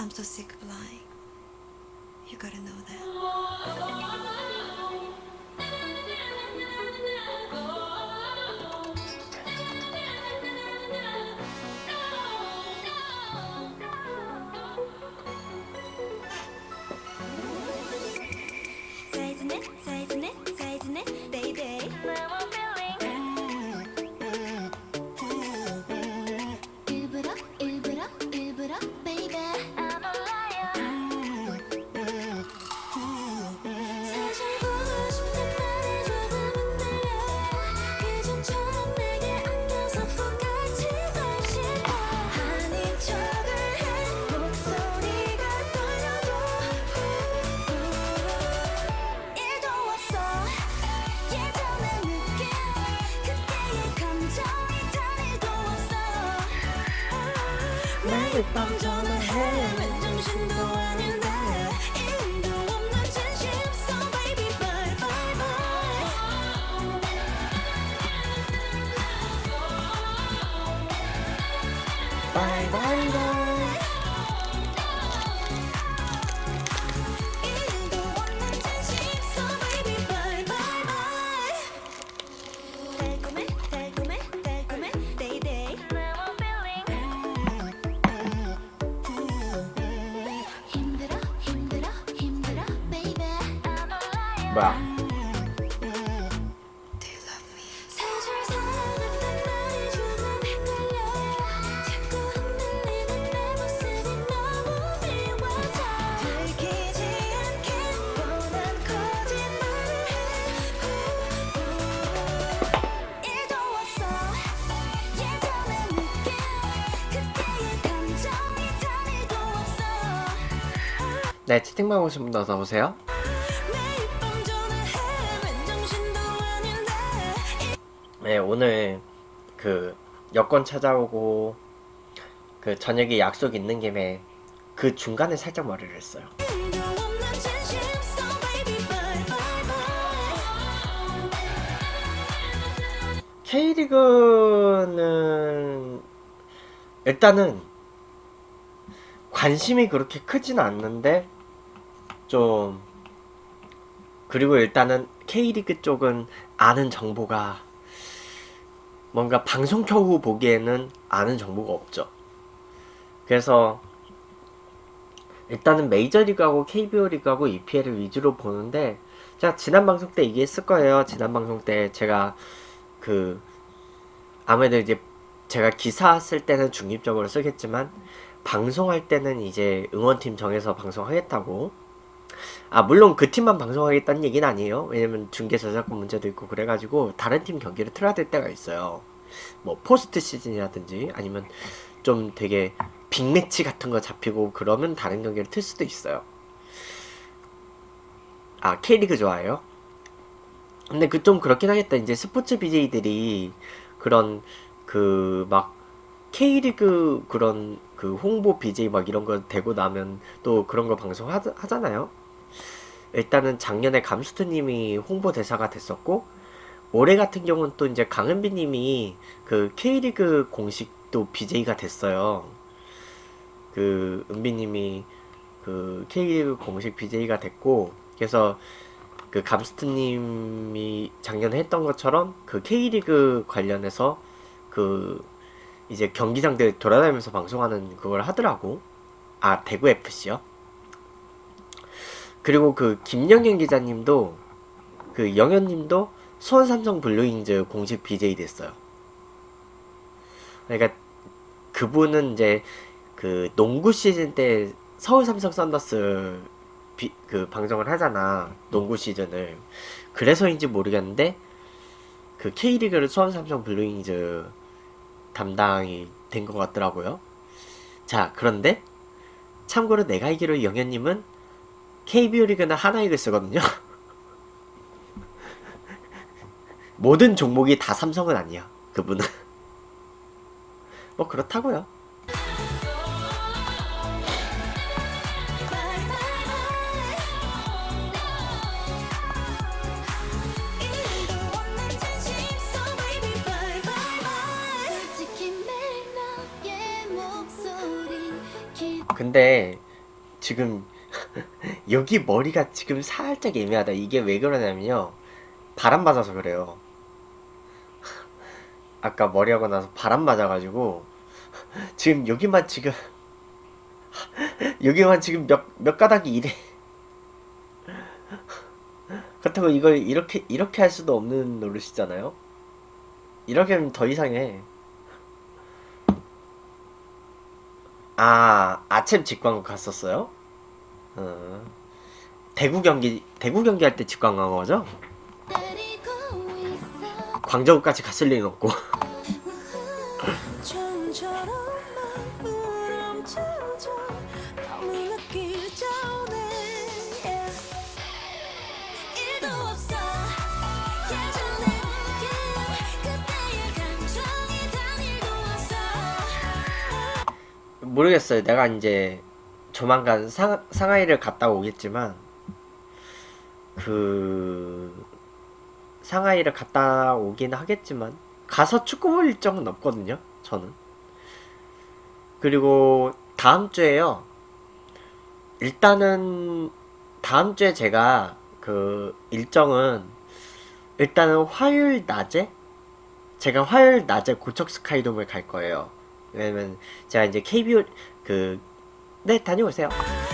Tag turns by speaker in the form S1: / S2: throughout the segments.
S1: I'm so sick of lying. You gotta know that. 사이즈네, 데이데이. 일부러, baby. I'm a liar. 사실 보고 싶은 말이 조금은 들려. 예전처럼 내게 안겨서 포같이 널 씹어. 아닌 척을 해. 목소리가 떨려도. 일도 없어. 예전의 느낌. 그때의 감정이 단 일도 없어. 매일 밤 전화해. 맨정신도 아닌데. 일도 없는 진심. So baby bye bye bye.
S2: Bye bye bye.
S1: 일도 없는 진심. So baby bye bye bye. 달콤해, 데이데이. 힘들어, baby.
S2: 뭐야?
S1: 세 줄 사랑한단 말이 조금 헷갈려. 자꾸 흔들리는 내 모습이 너무 미워져. 들키지 않게 뻔한 거짓말을 해. 일도 없어. 예전의 느낌. 그때의 감정이 단 일도 없어.
S2: 네, 채팅방 오신 분들 어서 오세요.
S1: 매일 밤 전화해. 맨정신도 아닌데.
S2: 네, 오늘 그 여권 찾아오고 그 저녁에 약속 있는 김에 그 중간에 살짝 머리를 했어요.
S1: 일도 없는 진심. So baby bye bye bye.
S2: K리그는 일단은 관심이 그렇게 크진 않는데 좀, 그리고 일단은 K리그 쪽은 아는 정보가 뭔가 방송 켜고 보기에는 아는 정보가 없죠. 그래서 일단은 메이저리그하고 KBO 리그하고 EPL을 위주로 보는데, 제가 지난 방송 때 얘기했을 거예요. 지난 방송 때 제가 그 아무래도 이제 제가 기사 쓸 때는 중립적으로 쓰겠지만 방송할 때는 이제 응원팀 정해서 방송하겠다고. 아, 물론 그 팀만 방송하겠다는 얘기는 아니에요. 왜냐면 중계 저작권 문제도 있고 그래가지고 다른 팀 경기를 틀어야 될 때가 있어요. 뭐 포스트 시즌이라든지 아니면 좀 되게 빅매치 같은 거 잡히고 그러면 다른 경기를 틀 수도 있어요. 아, K리그 좋아해요? 근데 그 좀 그렇긴 하겠다. 이제 스포츠 BJ들이 그런 그 막 K리그 그런 그 홍보 BJ 막 이런 거 되고 나면 또 그런 거 방송 하잖아요. 일단은 작년에 감스트님이 홍보 대사가 됐었고, 올해 같은 경우는 또 이제 강은비님이 그 K리그 공식도 BJ가 됐어요. 그 은비님이 그 K리그 공식 BJ가 됐고, 그래서 그 감스트님이 작년에 했던 것처럼 그 K리그 관련해서 그 이제 경기장들 돌아다니면서 방송하는 그걸 하더라고. 아, 대구 FC요. 그리고 그 김영현 기자님도, 그 영현님도 수원 삼성 블루잉즈 공식 BJ 됐어요. 그러니까 그분은 이제 그 농구 시즌 때 서울 삼성 썬더스 그 방송을 하잖아, 농구 시즌을. 그래서인지 모르겠는데 그 K리그를 수원 삼성 블루잉즈 담당이 된 것 같더라고요. 자, 그런데 참고로 내가 알기로 영현님은 KBO 리그나 하나이글 쓰거든요. 모든 종목이 다 삼성은 아니야, 그분은. 뭐 그렇다고요. 근데 지금 여기 머리가 지금 살짝 애매하다. 이게 왜 그러냐면요. 바람 맞아서 그래요. 아까 머리하고 나서 바람 맞아가지고 지금 여기만 지금 몇 가닥이 이래. 그렇다고 이걸 이렇게 할 수도 없는 노릇이잖아요. 이렇게 하면 더 이상해. 아, 아침 직광고 갔었어요? 어, 대구 경기 할 때 직광한 거죠? 광저우까지 갔을 리는 없고. 모르겠어요. 내가 이제 조만간 상하이를 갔다 오겠지만 그 상하이를 갔다 오긴 하겠지만 가서 축구 볼 일정은 없거든요. 저는. 그리고 다음 주에요. 일단은 다음 주에 제가 그 일정은 일단은 화요일 낮에 제가 화요일 낮에 고척 스카이돔을 갈 거예요. 왜냐면 제가 이제 KBO 네, 다녀오세요. 아.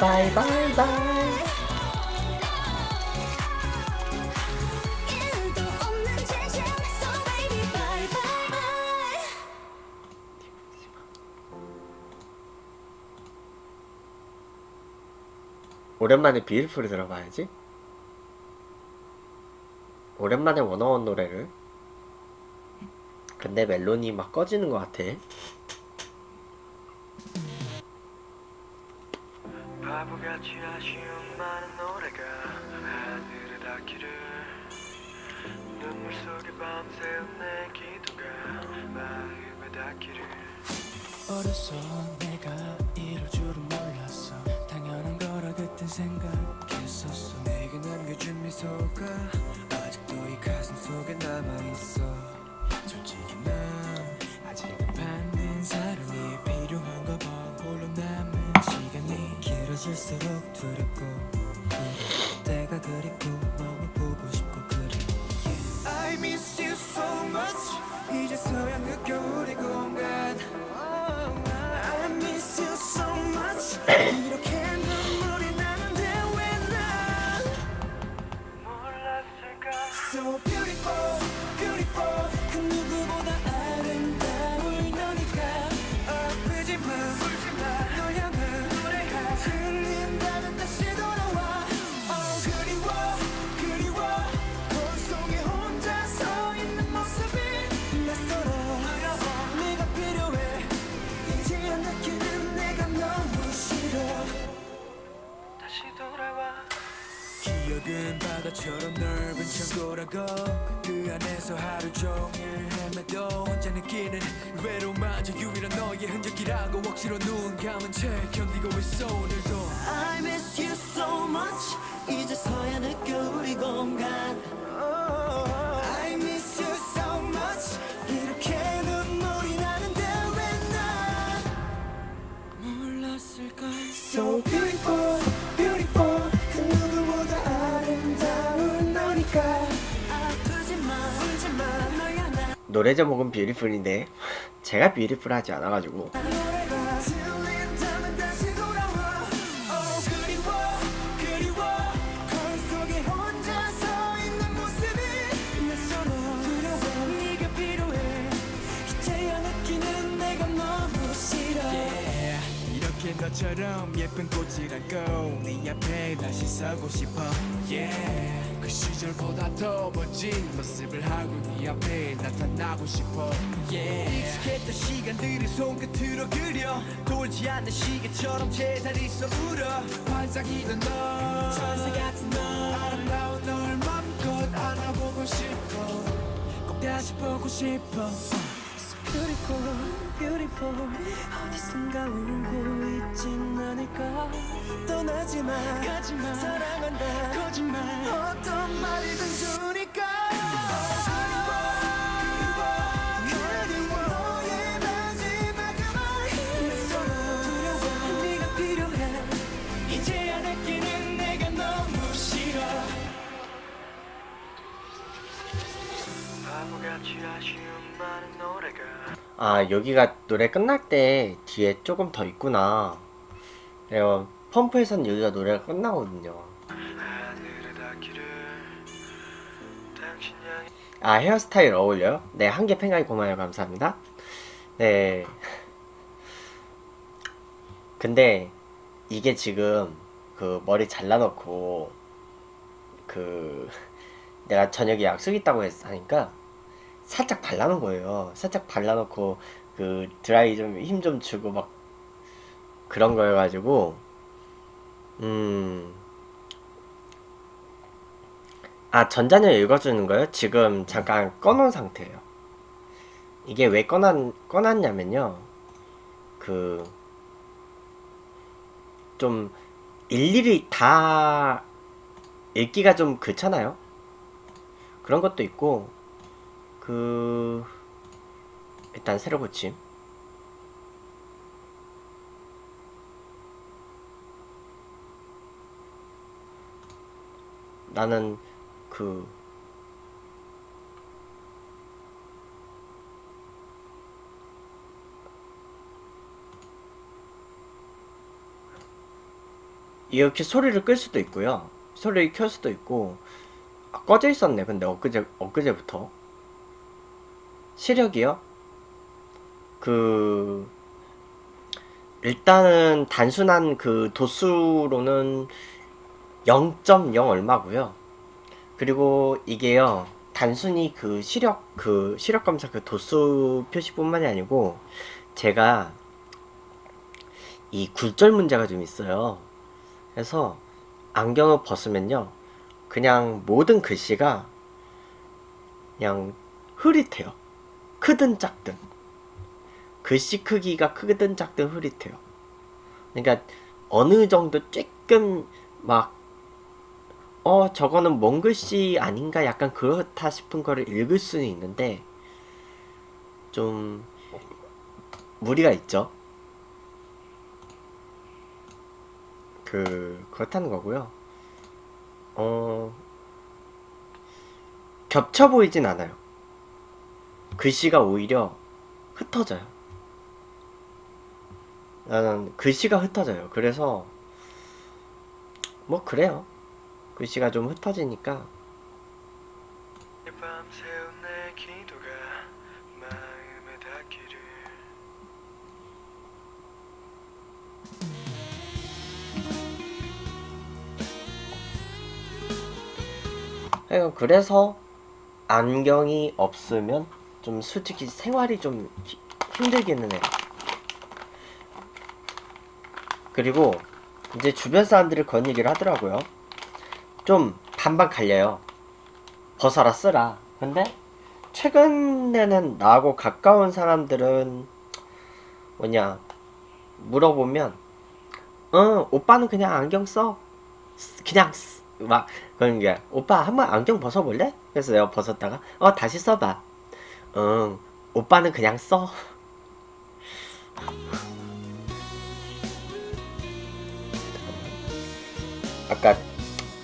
S2: 바이바이바이. 오랜만에 비일풀을 들어봐야지. 오랜만에 원어원 노래를. 근데 멜론이 막 꺼지는 것 같아. 바보같이 아쉬운 많은 노래가 하늘을 닿기를 눈물 속에 밤새운 내 기도가 마음에 닿기를
S3: 어려서 내가 이럴 줄은 몰랐어 당연한 거라 그땐 생각했었어 내게 남겨준 미소가 아직도 이 가슴 속에 남아있어 솔직히 난 아직은 받는 사랑이 필요한가 봐 홀로 남은 시간이 길어질수록 두렵고 때가 그립고 너무 보고 싶고 그래 I miss you so much 이제서야 느껴 우리 공간 I miss you so much 이렇게 눈물이 나는데 왜 난 몰랐을까 So beautiful, beautiful 그 누구보다 아름다울 너니까 아프지마 울지마 널 향한 노래가 들린다면 다시 돌아와 그리워 그리워 거울 속에 혼자 서 있는 모습이 낯설어 네가 필요해 이제야 느끼는 내가 너무 싫어 다시 돌아와 기억은 바다처럼 넓은 창고라고 그 안에서 하루 종일 헤매도 혼자 느끼는 외로움마저 유일한 너의 흔적이라고 억지로 눈 감은 채 견디고 있어 오늘도 I miss you so much 이제서야 느껴 우리 공간 I miss you so much 이렇게 눈물이 나는데 왜 난 몰랐을까 So beautiful, beautiful 그 누구보다 아름다운 너니까 아프지마 울지마 널 향한
S2: 노래 제목은 뷰티풀인데 제가 뷰티풀하지 않아가지고
S3: 노래가 들린다면 다시 돌아와 그리워 그리워 거울 속에 혼자 서 있는 모습이 낯설어 두려워 네가 필요해 이제야 느끼는 내가 너무 싫어 이렇게 너처럼 예쁜 꽃이라고 네 앞에 다시 서고 싶어 그 시절보다 더 멋진 모습을 하고 네 앞에 나타나고 싶어 익숙했던 시간들을 손끝으로 그려 돌지 않는 시계처럼 제자리서 울어 환상이던 너 천사 같은 너 아름다운 널 맘껏 안아보고 싶어 꼭 다시 보고 싶어 So beautiful, beautiful beautiful 어디선가 울고 있진 않을까 떠나지마 가지마 사랑한다 거짓말 어떤 말이든 좋으니까 그리워 너의 마지막 그 말 낯설어 두려워 네가 필요해 이제야 느끼는 내가 너무 싫어 바보같이 아쉬운 많은 노래가
S2: 아, 여기가 노래 끝날 때 뒤에 조금 더 있구나. 내가 펌프에선 여기가 노래가 끝나거든요.
S3: 하늘에 닿기를 당신 향해
S2: 아, 헤어스타일 어울려요? 네, 한 개 팽가이 고마워요. 감사합니다. 네. 근데 이게 지금 그 머리 잘라놓고 그 내가 저녁에 약속 있다고 하니까 살짝 발라놓은 거예요. 살짝 발라놓고 그 드라이 좀 힘 좀 주고 막 그런 거여가지고 아, 전자녀 읽어주는 거요? 지금 잠깐 꺼놓은 상태예요. 이게 왜 꺼놨냐면요. 그 좀 일일이 다 읽기가 좀 그렇잖아요. 그런 것도 있고 일단 새로 고침. 나는 이렇게 소리를 끌 수도 있고요. 소리를 켤 수도 있고. 아, 꺼져 있었네. 근데 엊그제부터 시력이요? 일단은 단순한 그 도수로는 0.0 얼마고요. 그리고 이게요, 단순히 그 시력 검사 그 도수 표시뿐만이 아니고 제가 이 굴절 문제가 좀 있어요. 그래서 안경을 벗으면요, 그냥 모든 글씨가 그냥 흐릿해요. 크든 작든. 글씨 크기가 크든 작든 흐릿해요. 그러니까 어느 정도 조금 막 저거는 뭔 글씨 아닌가 약간 그렇다 싶은 거를 읽을 수는 있는데 좀 무리가 있죠. 그렇다는 거고요. 겹쳐 보이진 않아요. 글씨가 오히려 흩어져요. 나는 글씨가 흩어져요. 그래서 뭐 그래요. 글씨가 좀 흩어지니까.
S3: 밤새운 내 기도가 마음에 닿기를
S2: 그래서 안경이 없으면 좀 솔직히 생활이 좀 힘들기는 해요. 그리고 이제 주변 사람들이 그런 얘기를 하더라고요. 좀 반반 갈려요. 벗어라 쓰라. 근데 최근에는 나하고 가까운 사람들은 물어보면 오빠는 그냥 안경 써. 그냥 막 그런 게, 오빠 한번 안경 벗어볼래? 그래서 내가 벗었다가 다시 써봐. 응, 오빠는 그냥 써. 아까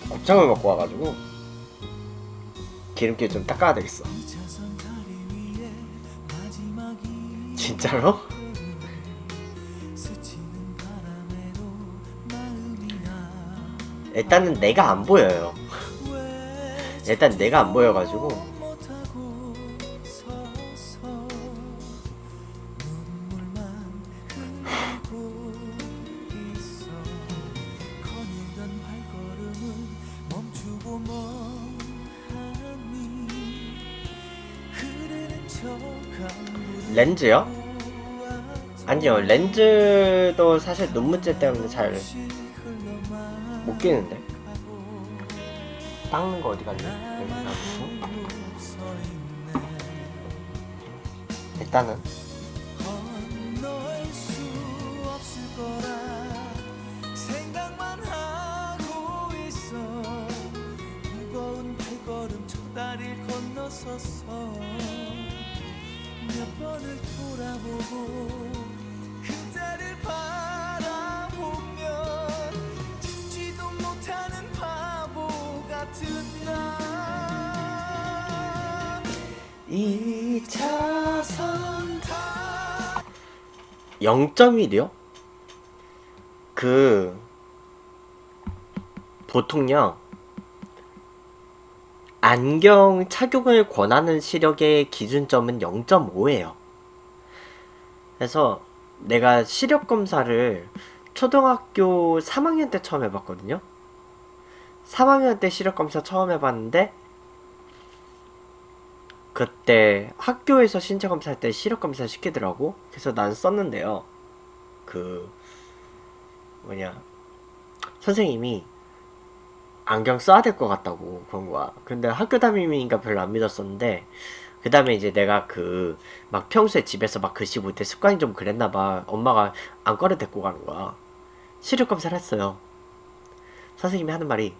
S2: 곱창을 먹고 와가지고 기름기 좀 닦아야 되겠어. 진짜로? 일단은 내가 안 보여요. 일단 내가 안 보여가지고. 렌즈요? 아니요, 렌즈도 사실 눈문제 때문에 잘 못 끼는데. 닦는 거 어디 갔니? 여기 놔두고. 일단은
S4: 일어서서 몇 번을 돌아보고 그대를 바라보면 짓지도 못하는 바보 같은 나
S2: 2차선 0.1이요? 보통요 안경 착용을 권하는 시력의 기준점은 0.5예요. 그래서 내가 시력 검사를 초등학교 3학년 때 처음 해봤거든요. 3학년 때 시력 검사 처음 해봤는데 그때 학교에서 신체 검사할 때 시력 검사 시키더라고. 그래서 난 썼는데요. 선생님이 안경 써야 될 것 같다고 그런 거야. 근데 학교 담임이니까 별로 안 믿었었는데 그 다음에 이제 내가 막 평소에 집에서 막 글씨 볼 때 습관이 좀 그랬나봐. 엄마가 안과를 데리고 가는 거야. 시력 검사를 했어요. 선생님이 하는 말이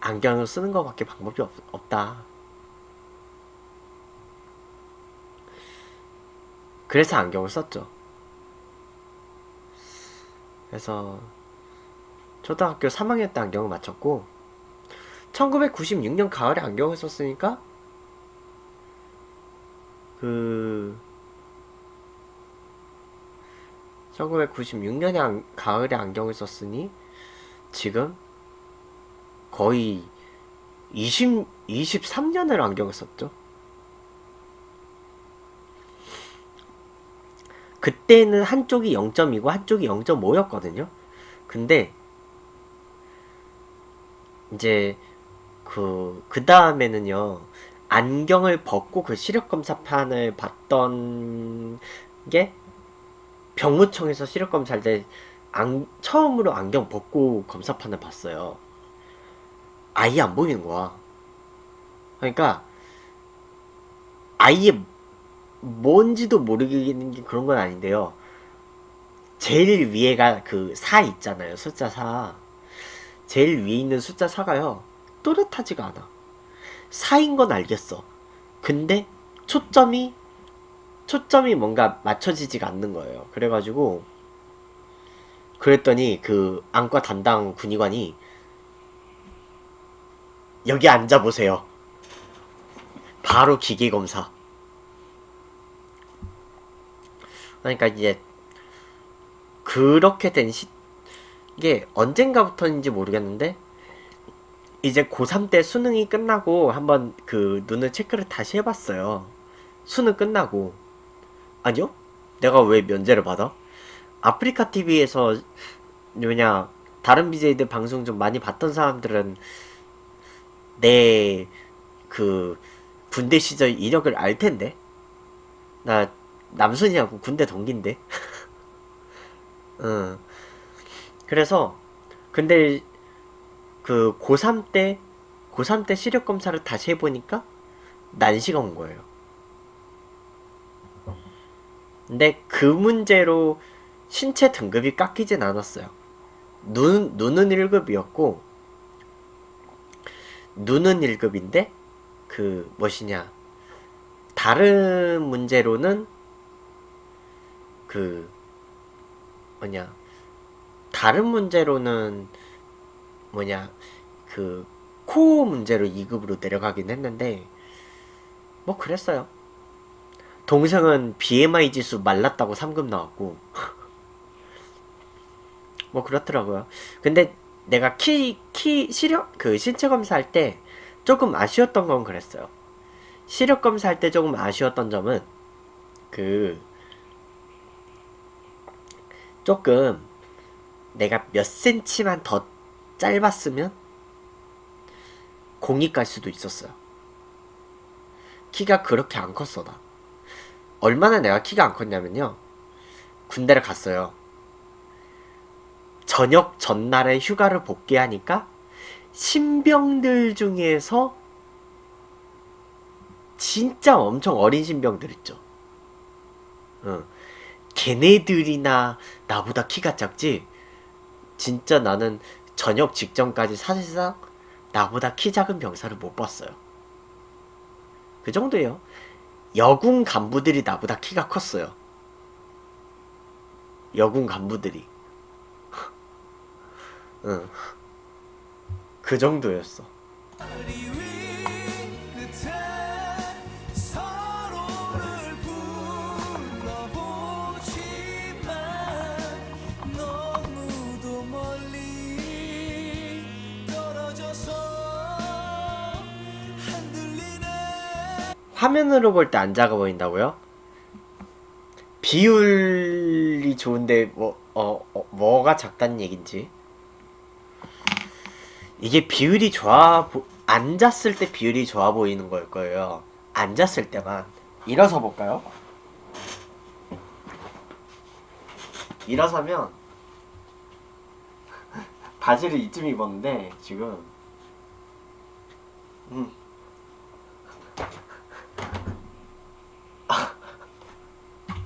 S2: 안경을 쓰는 거밖에 방법이 없다. 그래서 안경을 썼죠. 그래서 초등학교 3학년 때 안경을 맞췄고 1996년 가을에 안경을 썼으니까 1996년에 가을에 안경을 썼으니 지금 거의 23년을 안경을 썼죠. 그때는 한쪽이 0.2고 한쪽이 0.5였거든요. 근데 이제 그 다음에는요 안경을 벗고 그 시력검사판을 봤던 게 병무청에서 시력검사할 때 처음으로 안경 벗고 검사판을 봤어요. 아예 안 보이는 거야. 그러니까 아예 뭔지도 모르겠는 게 그런 건 아닌데요. 제일 위에가 4 있잖아요. 숫자 4. 제일 위에 있는 숫자 4가요. 또렷하지가 않아. 4인 건 알겠어. 근데 초점이 뭔가 맞춰지지가 않는 거예요. 그래가지고 그랬더니 안과 담당 군의관이 여기 앉아보세요. 바로 기계검사. 그러니까 이제 그렇게 된 이게 언젠가부터인지 모르겠는데 이제 고3 때 수능이 끝나고 한번 눈을 체크를 다시 해봤어요. 수능 끝나고. 아니요? 내가 왜 면제를 받아? 아프리카 TV에서 다른 BJ들 방송 좀 많이 봤던 사람들은 내 군대 시절 이력을 알 텐데. 나 남순이하고 군대 동기인데. 응. 그래서 근데 고3 때 시력 검사를 다시 해보니까 난시가 온 거예요. 근데 그 문제로 신체 등급이 깎이진 않았어요. 눈은 1급이었고 눈은 1급인데 다른 문제로는 코어 문제로 2급으로 내려가긴 했는데 뭐 그랬어요. 동생은 BMI 지수 말랐다고 3급 나왔고 뭐 그렇더라고요. 근데 내가 시력 신체 검사할 때 조금 아쉬웠던 건 그랬어요. 시력 검사할 때 조금 아쉬웠던 점은 조금 내가 몇 센치만 더 짧았으면 공이 깔 수도 있었어요. 키가 그렇게 안 컸어. 나 얼마나 내가 키가 안 컸냐면요, 군대를 갔어요. 저녁 전날에 휴가를 복귀하니까 신병들 중에서 진짜 엄청 어린 신병들 있죠. 걔네들이나 나보다 키가 작지, 진짜 나는 저녁 직전까지 사실상 나보다 키 작은 병사를 못 봤어요. 그 정도예요. 여군 간부들이 나보다 키가 컸어요. 여군 간부들이. 응. 그 정도였어.
S4: 다리 위 끝에 서로를 불러보지만 너무도 멀리 떨어져서 흔들리네.
S2: 화면으로 볼 때 안 작아 보인다고요? 비율이 좋은데 뭐가 작다는 얘긴지. 이게 비율이 앉았을 때 비율이 좋아 보이는 걸 거예요. 앉았을 때만. 일어서 볼까요? 일어서면 바지를 이쯤 입었는데 지금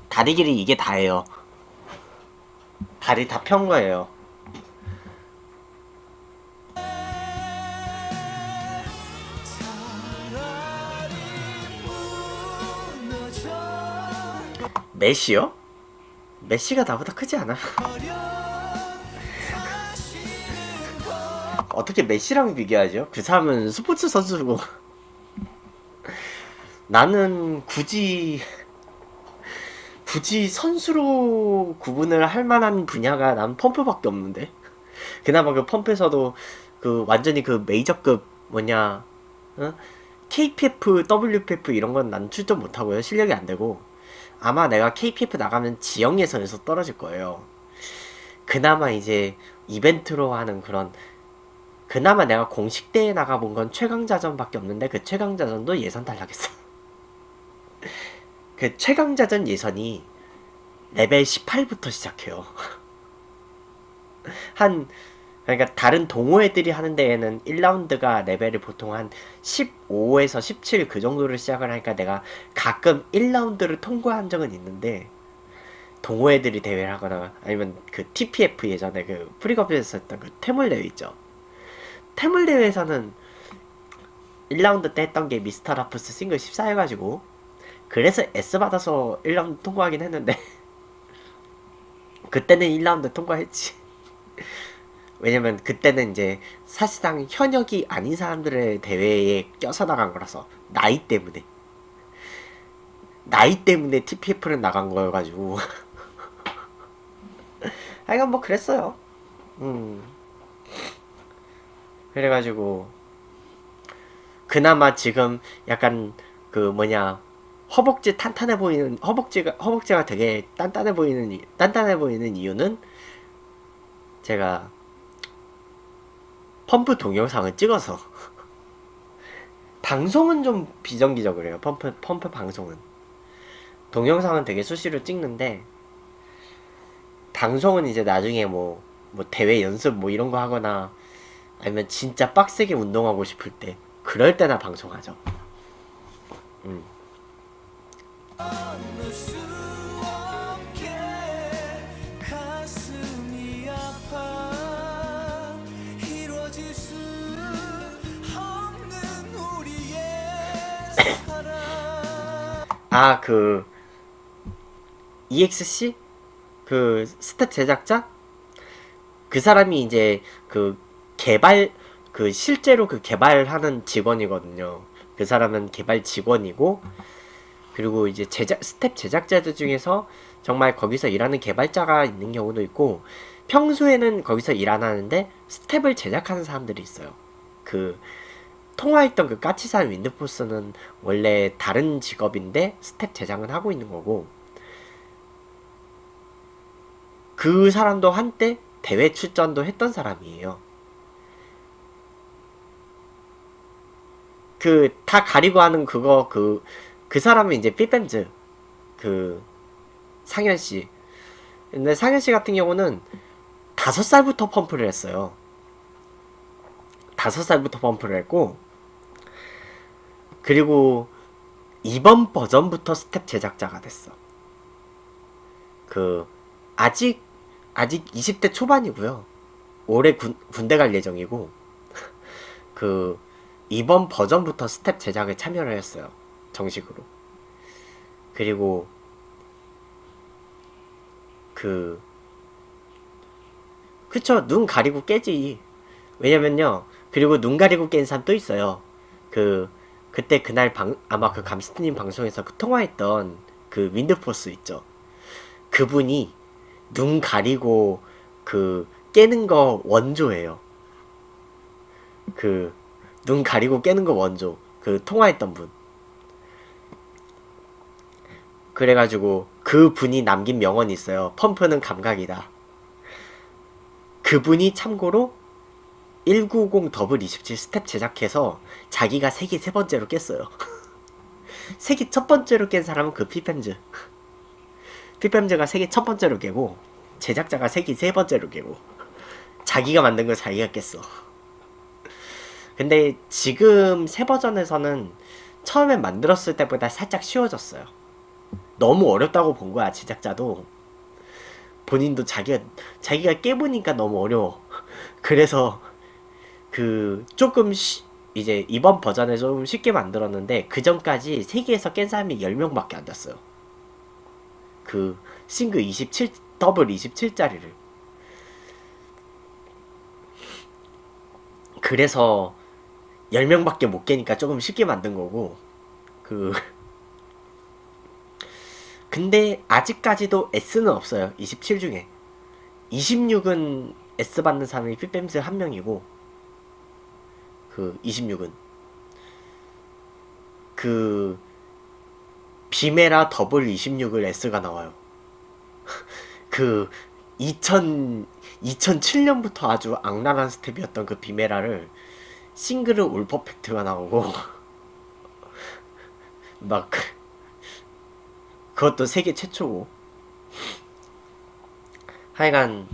S2: 다리 길이 이게 다예요. 다리 다 편 거예요. 메시요? 메시가 나보다 크지 않아? 어떻게 메시랑 비교하죠? 그 사람은 스포츠 선수고 나는 굳이 선수로 구분을 할 만한 분야가 난 펌프밖에 없는데. 그나마 그 펌프에서도 그 완전히 그 메이저급 뭐냐 KPF, WPF 이런 건 난 출전 못하고요. 실력이 안 되고. 아마 내가 KPF 나가면 지역 예선에서 떨어질 거예요. 그나마 이제 이벤트로 하는 그런, 그나마 내가 공식 대회 나가본 건 최강자전밖에 없는데 그 최강자전도 예선 탈락했어. 그 최강자전 예선이 레벨 18부터 시작해요. 그러니까 다른 동호 애들이 하는 데에는 1라운드가 레벨이 보통 한 15에서 17 그 정도를 시작을 하니까 내가 가끔 1라운드를 통과한 적은 있는데, 동호 애들이 대회를 하거나 아니면 그 TPF 예전에 그 프리컵에서 했던 그 태물 대회 있죠. 태물 대회에서는 1라운드 때 했던 게 미스터 라프스 싱글 14 해가지고 그래서 S 받아서 1라운드 통과하긴 했는데 그때는 1라운드 통과했지. 왜냐면 그때는 이제 사실상 현역이 아닌 사람들의 대회에 껴서 나간 거라서 나이 때문에 TPF를 나간 거여가지고 하여간 뭐 그랬어요. 그래가지고 그나마 지금 약간 그 뭐냐 허벅지 탄탄해 보이는 허벅지가 되게 단단해 보이는 이유는 제가 펌프 동영상을 찍어서 방송은 좀 비정기적이에요. 펌프 방송은 동영상은 되게 수시로 찍는데 방송은 이제 나중에 뭐 대회 연습 뭐 이런 거 하거나 아니면 진짜 빡세게 운동하고 싶을 때 그럴 때나 방송하죠.
S4: 어느 수 없게 가슴이 아파 이루어질 수 없는 우리의 사랑.
S2: 그 EXC 그 스탯 제작자 그 사람이 이제 그 실제로 그 개발하는 직원이거든요. 그 사람은 개발 직원이고, 그리고 이제 스텝 제작자들 중에서 정말 거기서 일하는 개발자가 있는 경우도 있고, 평소에는 거기서 일 안 하는데 스텝을 제작하는 사람들이 있어요. 그 통화했던 그 까치산 윈드포스는 원래 다른 직업인데 스텝 제작은 하고 있는 거고, 그 사람도 한때 대회 출전도 했던 사람이에요. 그 다 가리고 하는 그거 그 사람은 이제 삐뱀즈 그 상현 씨. 근데 상현 씨 같은 경우는 5살부터 펌프를 했어요. 5살부터 펌프를 했고, 그리고 이번 버전부터 스텝 제작자가 됐어. 그 아직 20대 초반이고요. 올해 군대 갈 예정이고 그 이번 버전부터 스텝 제작에 참여를 했어요. 정식으로. 그리고 그쵸, 눈 가리고 깨지. 왜냐면요, 그리고 눈 가리고 깬 사람 또 있어요. 그때 그날 아마 그 감스트님 방송에서 통화했던 그 윈드포스 있죠. 그분이 눈 가리고 깨는 거 원조예요. 눈 가리고 깨는 거 원조. 통화했던 분. 그래가지고 그 분이 남긴 명언이 있어요. 펌프는 감각이다. 그분이 참고로 190 더블 27 스텝 제작해서 자기가 세계 세 번째로 깼어요. 세계 첫 번째로 깬 사람은 피팸즈. 피팸즈가 세계 첫 번째로 깨고 제작자가 세계 세 번째로 깨고 자기가 만든 걸 자기가 깼어. 근데 지금 새 버전에서는 처음에 만들었을 때보다 살짝 쉬워졌어요. 너무 어렵다고 본 거야, 제작자도. 본인도 자기가 깨보니까 너무 어려워. 그래서 조금 이제 이번 버전에 좀 쉽게 만들었는데, 그 전까지 세계에서 깬 사람이 10명밖에 안 됐어요. 싱글 27 더블 27짜리를. 그래서 10명밖에 못 깨니까 조금 쉽게 만든 거고, 근데 아직까지도 S는 없어요. 27 중에 26은 S 받는 사람이 피팸스 한 명이고, 26은 비메라 더블 26을 S가 나와요. 2007년부터 아주 악랄한 스텝이었던 비메라를 싱글은 올 퍼펙트가 나오고 막 그것도 세계 최초고. 하여간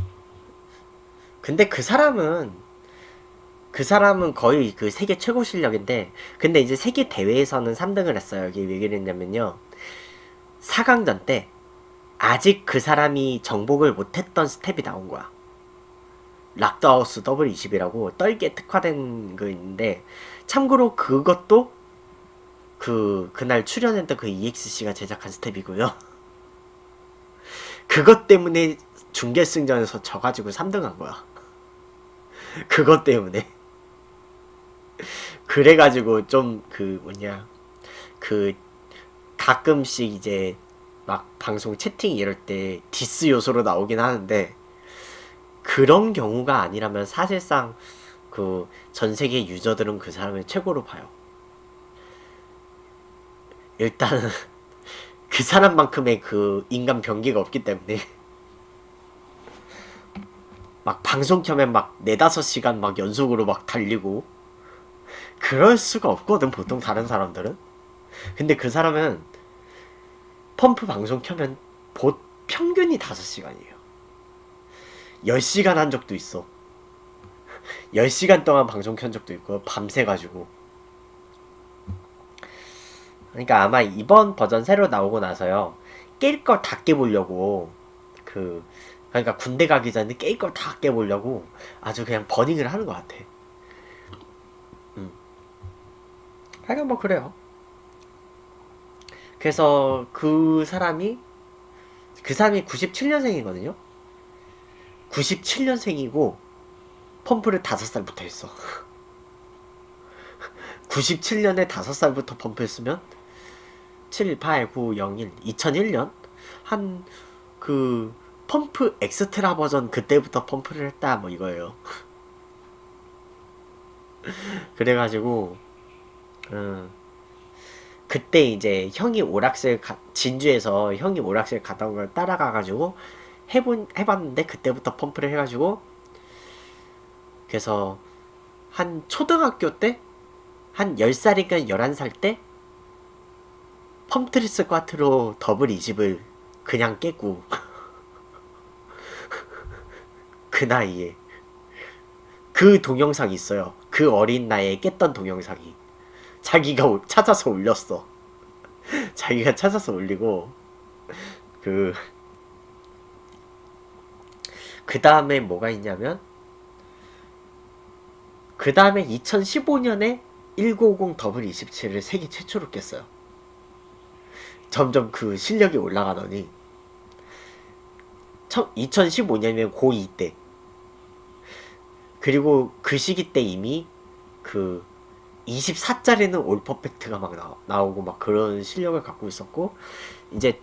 S2: 근데 그 사람은 거의 세계 최고 실력인데, 근데 이제 세계 대회에서는 3등을 했어요. 이게 왜 그랬냐면요, 4강전 때 아직 그 사람이 정복을 못했던 스텝이 나온 거야. 락더하우스 더블 20이라고 떨기에 특화된 거 있는데, 참고로 그것도 그날 출연했던 EXC가 제작한 스텝이고요. 그것 때문에 준결승전에서 져가지고 3등 한 거야. 그것 때문에. 그래가지고 좀 가끔씩 이제 막 방송 채팅 이럴 때 디스 요소로 나오긴 하는데, 그런 경우가 아니라면 사실상 전 세계 유저들은 그 사람을 최고로 봐요. 일단은 그 사람만큼의 인간 병기가 없기 때문에 막 방송 켜면 막 4-5시간 막 연속으로 막 달리고 그럴 수가 없거든, 보통 다른 사람들은. 근데 그 사람은 펌프 방송 켜면 평균이 5시간이에요. 10시간 한 적도 있어. 10시간 동안 방송 켠 적도 있고, 밤새가지고. 그러니까 아마 이번 버전 새로 나오고 나서요, 깰 거 다 깨보려고, 그러니까 군대 가기 전에 깰 거 다 깨보려고 아주 그냥 버닝을 하는 것 같아. 하여간 뭐 그래요. 그래서 그 사람이 97년생이거든요. 97년생이고 펌프를 5살부터 했어. 97년에 5살부터 펌프했으면 7, 8, 9, 0, 1, 2001년? 한 펌프 엑스트라 버전 그때부터 펌프를 했다 뭐 이거예요. 그래가지고 그때 이제 형이 진주에서 형이 오락실 갔다 온 걸 따라가가지고 해봤는데, 그때부터 펌프를 해가지고, 그래서 한 초등학교 때, 한 10살인가 11살 때 펌트리스 꽈트로 더블 20을 그냥 깨고 그 나이에 그 동영상이 있어요. 그 어린 나이에 깼던 동영상이 자기가 찾아서 올렸어. 자기가 찾아서 올리고, 그 다음에 뭐가 있냐면, 그 다음에 2015년에 1950 더블 27을 세계 최초로 깼어요. 점점 그 실력이 올라가더니 2015년이면 고2 때, 그리고 그 시기 때 이미 그 24짜리는 올 퍼펙트가 막 나오고 막 그런 실력을 갖고 있었고, 이제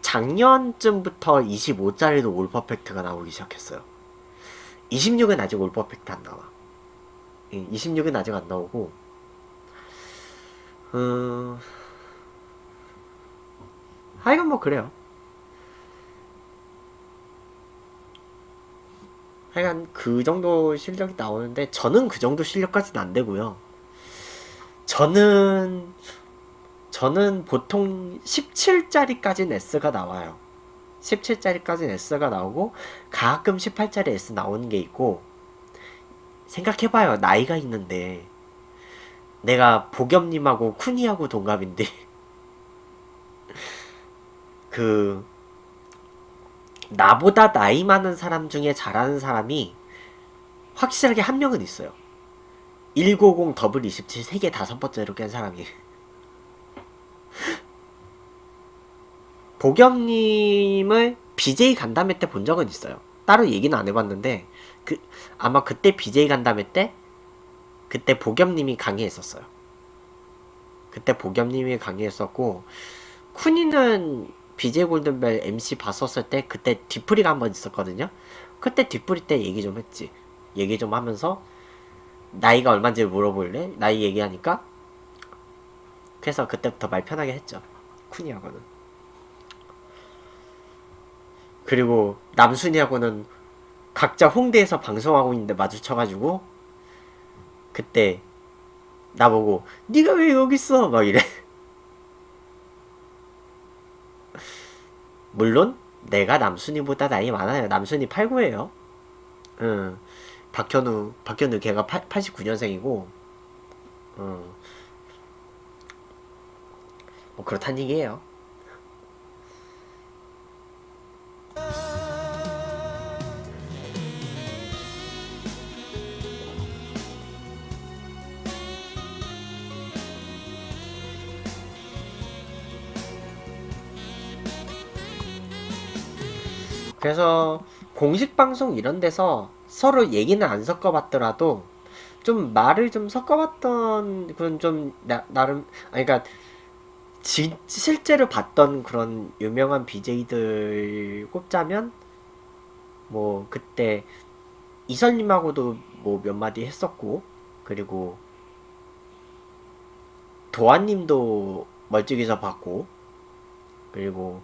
S2: 작년쯤부터 25짜리도 올 퍼펙트가 나오기 시작했어요. 26은 아직 올 퍼펙트 안 나와. 26은 아직 안 나오고, 하여간 뭐 그래요. 하여간 그 정도 실력이 나오는데, 저는 그 정도 실력까지는 안 되고요. 저는 보통 17짜리까지는 S가 나와요. 17짜리까지는 S가 나오고, 가끔 18짜리 S 나오는 게 있고, 생각해봐요. 나이가 있는데 내가 보겸님하고 쿤이하고 동갑인데 그 나보다 나이 많은 사람 중에 잘하는 사람이 확실하게 한 명은 있어요. 190 더블 27 세계 5번째로 깬 사람이. 보겸님을 BJ 간담회 때 본 적은 있어요. 따로 얘기는 안 해봤는데, 아마 그때 BJ 간담회 때 그때 보겸님이 강의했었어요. 그때 보겸님이 강의했었고, 쿤이는 BJ 골든벨 MC 봤었을 때 그때 뒤풀이가 한번 있었거든요. 그때 뒤풀이 때 얘기 좀 했지. 얘기 좀 하면서 나이가 얼마인지 물어볼래? 나이 얘기하니까, 그래서 그때부터 말 편하게 했죠. 쿤이하고는. 그리고 남순이하고는 각자 홍대에서 방송하고 있는데 마주쳐가지고, 그때 나보고 네가 왜 여기 있어? 막 이래. 물론 내가 남순이보다 나이 많아요. 남순이 89예요. 응. 박현우 걔가 89년생이고, 뭐 그렇단 얘기예요. 그래서 공식 방송 이런 데서 서로 얘기는 안 섞어봤더라도 좀 말을 좀 섞어봤던 그런 좀 나름, 아니 그러니까 실제로 봤던 그런 유명한 BJ들 꼽자면, 뭐 그때 이설님하고도 뭐 몇 마디 했었고, 그리고 도아님도 멀찍이서 봤고, 그리고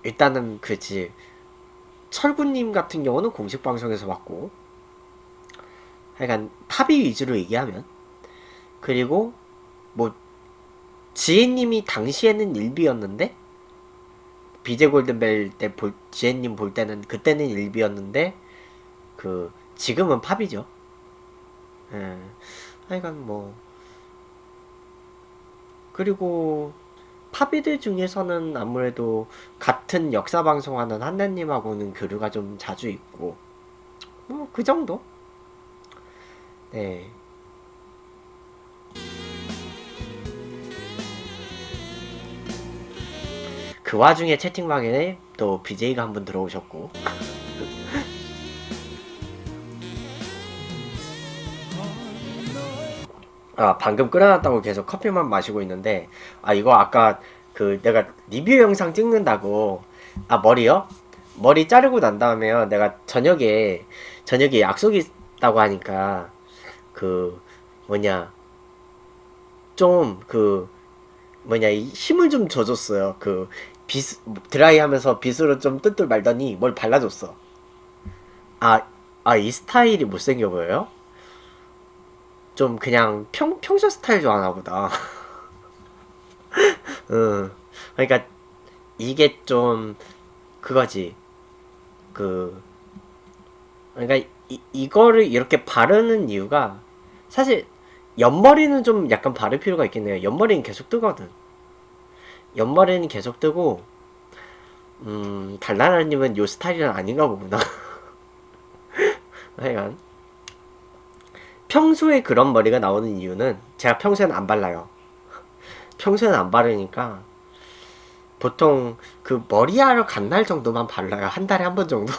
S2: 일단은 그치, 철구님 같은 경우는 공식 방송에서 봤고, 하여간 탑이 위주로 얘기하면, 그리고 뭐 지혜님이 당시에는 일비였는데, BJ 골든벨 때 지혜님 볼 때는 그때는 일비였는데 그 지금은 팝이죠. 예. 하여간 뭐, 그리고 팝이들 중에서는 아무래도 같은 역사 방송하는 한나님하고는 교류가 좀 자주 있고, 뭐 그 정도. 네. 그 와중에 채팅방에 또 BJ가 한 분 들어오셨고. 아, 방금 끓여놨다고 계속 커피만 마시고 있는데, 아, 이거 아까 그 내가 리뷰 영상 찍는다고, 아, 머리요? 머리 자르고 난 다음에요, 내가 저녁에 약속이 있다고 하니까 그 뭐냐, 좀 그 뭐냐, 힘을 좀 줘줬어요. 그 드라이 하면서 빗으로 좀 뜰뜰 말더니 뭘 발라줬어. 이 스타일이 못생겨 보여요? 좀 그냥 평소 스타일 좋아하나 보다. 응. 그러니까 이게 좀 그거지. 그러니까 이거를 이렇게 바르는 이유가, 사실 옆머리는 좀 약간 바를 필요가 있겠네요. 옆머리는 계속 뜨거든. 옆머리는 계속 뜨고, 달나라님은 요 스타일은 아닌가 보구나. 하여간 평소에 그런 머리가 나오는 이유는, 제가 평소에는 안 발라요. 평소에는 안 바르니까 보통 그 머리하러 간 날 정도만 발라요. 한 달에 한 번 정도.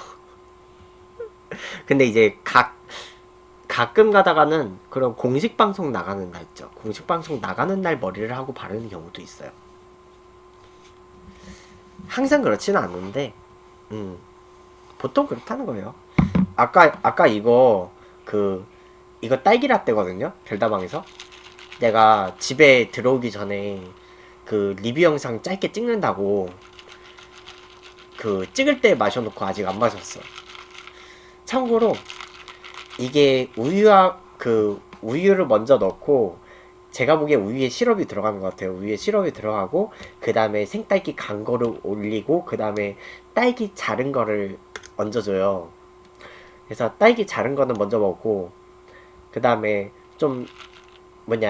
S2: 근데 이제 가끔 가다가는 그런 공식 방송 나가는 날 있죠. 공식 방송 나가는 날 머리를 하고 바르는 경우도 있어요. 항상 그렇지는 않은데, 보통 그렇다는 거예요. 아까 이거 이거 딸기 라떼거든요. 별다방에서. 내가 집에 들어오기 전에 그 리뷰 영상 짧게 찍는다고 그 찍을 때 마셔놓고 아직 안 마셨어. 참고로 이게 우유를 먼저 넣고, 제가 보기에 우유에 시럽이 들어가는 것 같아요. 우유에 시럽이 들어가고 그 다음에 생딸기 간 거를 올리고 그 다음에 딸기 자른 거를 얹어줘요. 그래서 딸기 자른 거는 먼저 먹고 그 다음에 좀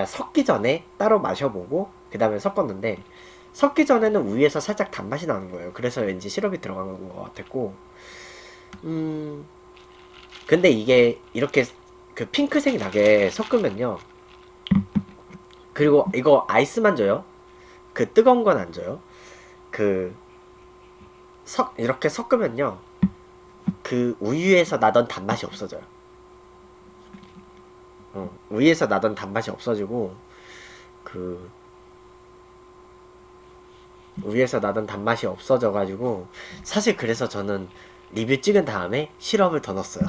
S2: 섞기 전에 따로 마셔보고 그 다음에 섞었는데, 섞기 전에는 우유에서 살짝 단맛이 나는 거예요. 그래서 왠지 시럽이 들어간 것 같았고, 근데 이게 이렇게 그 핑크색이 나게 섞으면요, 그리고 이거 아이스만 줘요. 그 뜨거운 건 안 줘요. 이렇게 섞으면요, 그 우유에서 나던 단맛이 없어져요. 우유에서 나던 단맛이 없어지고, 우유에서 나던 단맛이 없어져가지고, 사실 그래서 저는 리뷰 찍은 다음에 시럽을 더 넣었어요.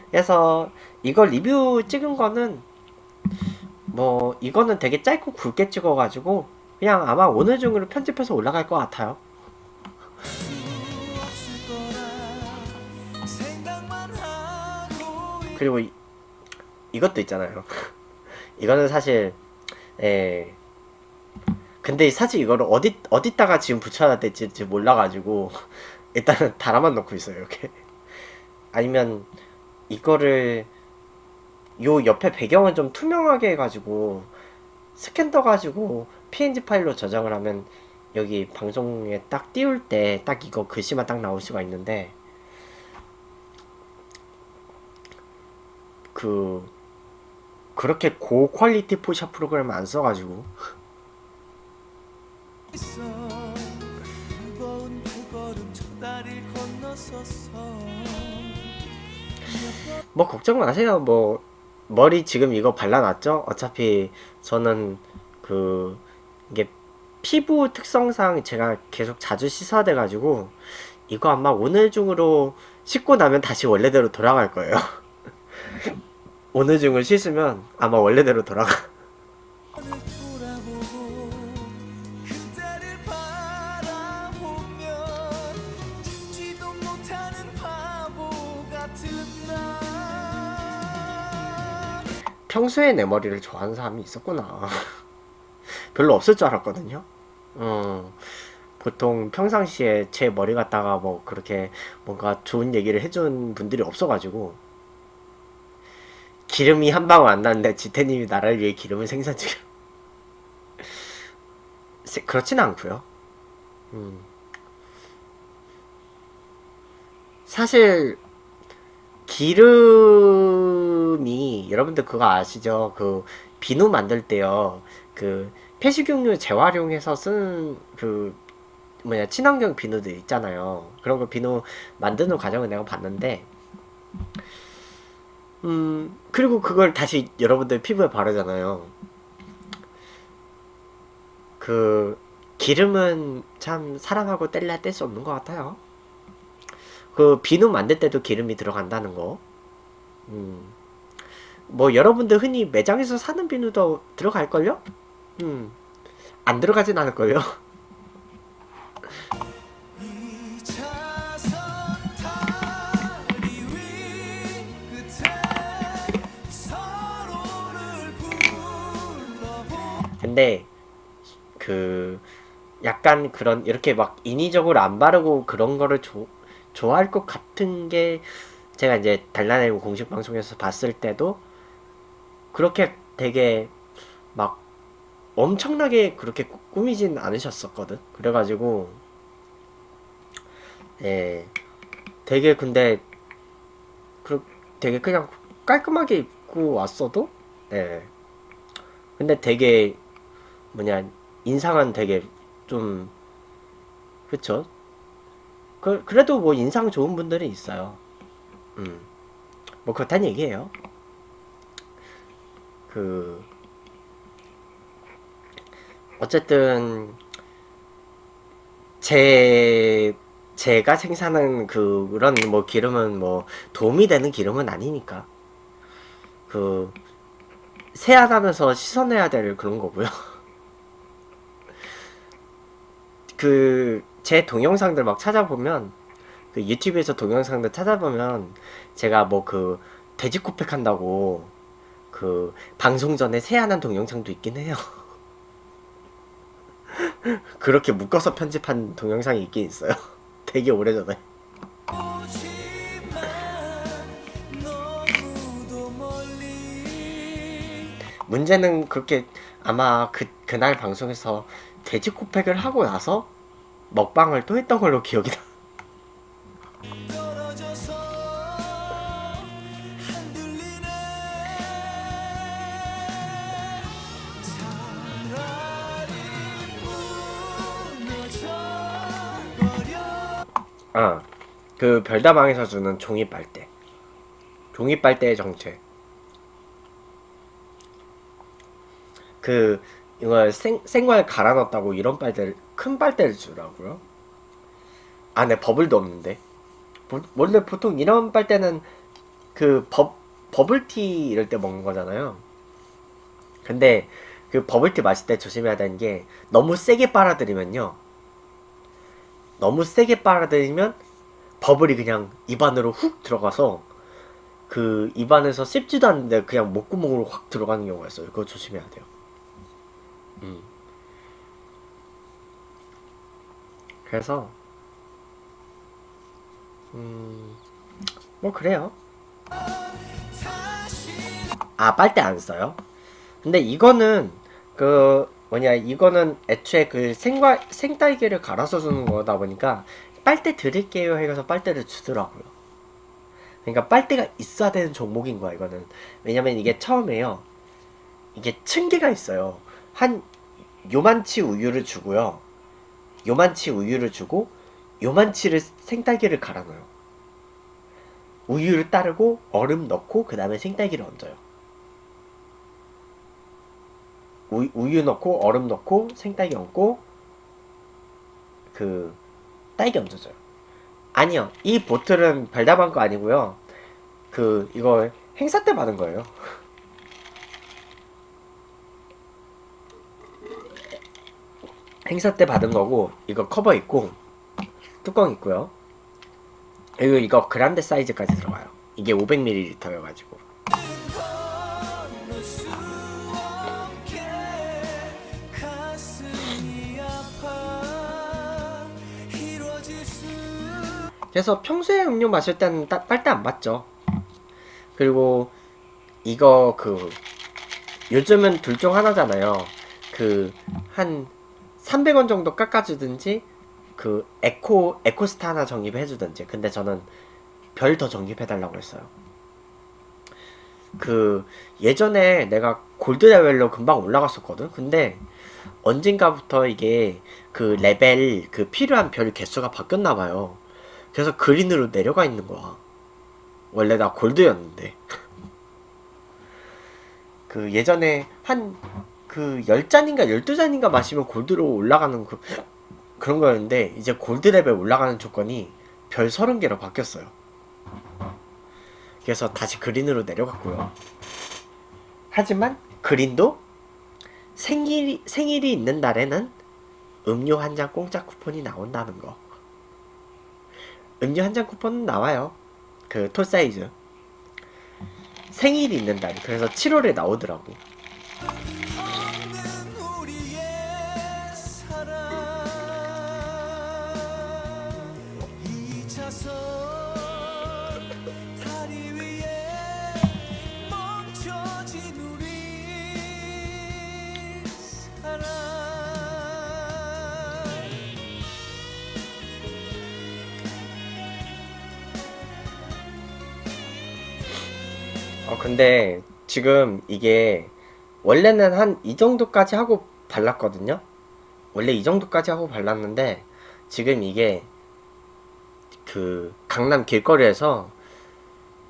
S2: 그래서 이거 리뷰 찍은 거는 이거는 되게 짧고 굵게 찍어가지고 그냥 아마 오늘 중으로 편집해서 올라갈 것 같아요. 그리고 이것도 있잖아요. 이거는 사실 근데 사실 이거를 어디다가 지금 붙여야 될지 몰라가지고 일단은 달아만 놓고 있어요. 이렇게. 아니면 이거를 요 옆에 배경은 좀 투명하게 해가지고 스캔 떠가지고 PNG 파일로 저장을 하면 여기 방송에 딱 띄울 때 딱 이거 글씨만 딱 나올 수가 있는데, 그렇게 고퀄리티 포샵 프로그램을 안 써가지고
S4: 있어 무거운 두 걸음 저 다리를 건너섰어.
S2: 걱정 마세요. 머리 지금 이거 발라놨죠? 어차피 저는 이게 피부 특성상 제가 계속 자주 씻어야 돼가지고 이거 아마 오늘 중으로 씻고 나면 다시 원래대로 돌아갈 거예요. 오늘 중을 씻으면 아마 원래대로 돌아가.
S4: 돌아보고 그때를 바라보면 죽지도 못하는 바보 같은 나.
S2: 평소에 내 머리를 좋아하는 사람이 있었구나. 별로 없을 줄 알았거든요. 보통 평상시에 제 머리 갖다가 그렇게 뭔가 좋은 얘기를 해준 분들이 없어가지고, 기름이 한 방울 안 나는데 지태님이 나를 위해 기름을 생산 중이야. 그렇진 않고요. 사실 기름이, 여러분들 그거 아시죠? 비누 만들 때요, 폐식용유 재활용해서 쓰는 친환경 비누들 있잖아요. 그런 거 비누 만드는 과정을 내가 봤는데, 그리고 그걸 다시 여러분들 피부에 바르잖아요. 기름은 참 사람하고 뗄래야 뗄 수 없는 것 같아요. 비누 만들 때도 기름이 들어간다는 거. 여러분들 흔히 매장에서 사는 비누도 들어갈걸요? 안 들어가진 않을걸요? 근데 약간 이렇게 인위적으로 안 바르고 그런 거를 좋아할 것 같은 게, 제가 이제 달라내고 공식 방송에서 봤을 때도 그렇게 되게 엄청나게 그렇게 꾸미진 않으셨었거든. 그래가지고 되게 근데 되게 그냥 깔끔하게 입고 왔어도 근데 되게 뭐냐 인상은 되게 좀 그쵸? 그래도 뭐 인상 좋은 분들이 있어요. 뭐 그렇단 얘기예요. 그 어쨌든 제가 생산한 그런 뭐 기름은 뭐 도움이 되는 기름은 아니니까 그 세안하면서 씻어내야 될 그런 거고요. 그 제 동영상들 막 찾아보면 그 유튜브에서 동영상들 찾아보면 제가 뭐 그 돼지 코팩 한다고 그 방송 전에 세안한 동영상도 있긴 해요. 그렇게 묶어서 편집한 동영상이 있긴 있어요. 되게 오래전에.
S4: 오지만 너무도 멀리
S2: 문제는 그렇게 아마 그날 방송에서 돼지 코팩을 하고 나서 먹방을 또 했던 걸로 기억이 나.
S4: 떨어져서 흔들리네 차라리 무너져버려
S2: 그 별다방에서 주는 종이 빨대. 종이 빨대의 정체. 그 이걸 생과일 갈아 넣었다고 이런 빨대를 큰 빨대를 주라고요? 안에 버블도 없는데. 원래 보통 이런 빨대는 그 버블티 이럴 때 먹는 거잖아요. 근데 그 버블티 마실 때 조심해야 되는 게 너무 세게 빨아들이면요. 너무 세게 빨아들이면 버블이 그냥 입안으로 훅 들어가서 그 입안에서 씹지도 않는데 그냥 목구멍으로 확 들어가는 경우가 있어요. 그거 조심해야 돼요. 그래서 뭐 그래요. 아 빨대 안 써요? 근데 이거는 그 뭐냐 이거는 애초에 그 생딸기를 갈아서 주는 거다 보니까 빨대 드릴게요 해서 빨대를 주더라고요. 그러니까 빨대가 있어야 되는 종목인 거야 이거는. 왜냐면 이게 처음에요. 이게 층계가 있어요. 한 요만치 우유를 주고요. 요만치 우유를 주고 요만치를 생딸기를 갈아 넣어요. 우유를 따르고 얼음 넣고 그 다음에 생딸기를 얹어요. 우유 넣고 얼음 넣고 생딸기 얹고 그 딸기 얹어줘요. 아니요, 이 보틀은 별다방 거 아니고요. 그 이거 행사 때 받은 거예요. 행사 때 받은 거고 이거 커버 있고 뚜껑 있고요. 그리고 이거 그란데 사이즈까지 들어가요. 이게 500ml여가지고.
S4: 건널 수 없게 가슴이 아파 이루어질 수
S2: 그래서 평소에 음료 마실 때는 빨대 안 받죠. 그리고 이거 그 요즘은 둘 중 하나잖아요. 그 한 300원 정도 깎아주든지 그 에코스타 하나 적립해주든지. 근데 저는 별 더 적립해달라고 했어요. 그 예전에 내가 골드 레벨로 금방 올라갔었거든. 근데 언젠가부터 이게 그 레벨 그 필요한 별 개수가 바뀌었나봐요. 그래서 그린으로 내려가 있는 거야. 원래 나 골드였는데. 그 예전에 한 그 10잔인가 12잔인가 마시면 골드로 올라가는 그런 거였는데 이제 골드 레벨 올라가는 조건이 별 30개로 바뀌었어요. 그래서 다시 그린으로 내려갔고요. 하지만 그린도 생일이 있는 날에는 음료 한 잔 공짜 쿠폰이 나온다는 거. 음료 한 잔 쿠폰은 나와요. 그 톨 사이즈. 생일이 있는 날. 그래서 7월에 나오더라고.
S4: 없는 우리의 사랑 2차선 다리 위에 멈춰진 우리 사랑
S2: 근데 지금 이게 원래는 한 이 정도까지 하고 발랐거든요. 원래 이 정도까지 하고 발랐는데 지금 이게 그 강남 길거리에서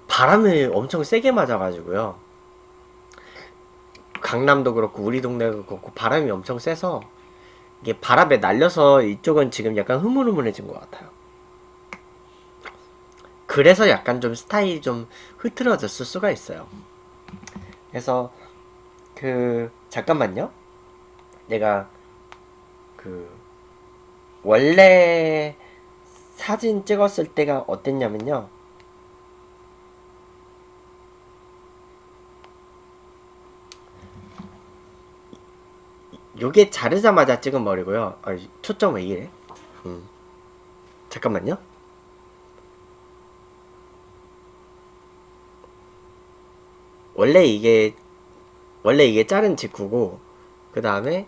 S2: 바람을 엄청 세게 맞아가지고요. 강남도 그렇고 우리 동네도 그렇고 바람이 엄청 세서 이게 바람에 날려서 이쪽은 지금 약간 흐물흐물해진 것 같아요. 그래서 약간 좀 스타일이 좀 흐트러졌을 수가 있어요. 그래서 잠깐만요. 내가 원래 사진 찍었을 때가 어땠냐면요. 요게 자르자마자 찍은 머리고요. 초점 왜 이래? 잠깐만요. 원래 이게 자른 직후고, 그 다음에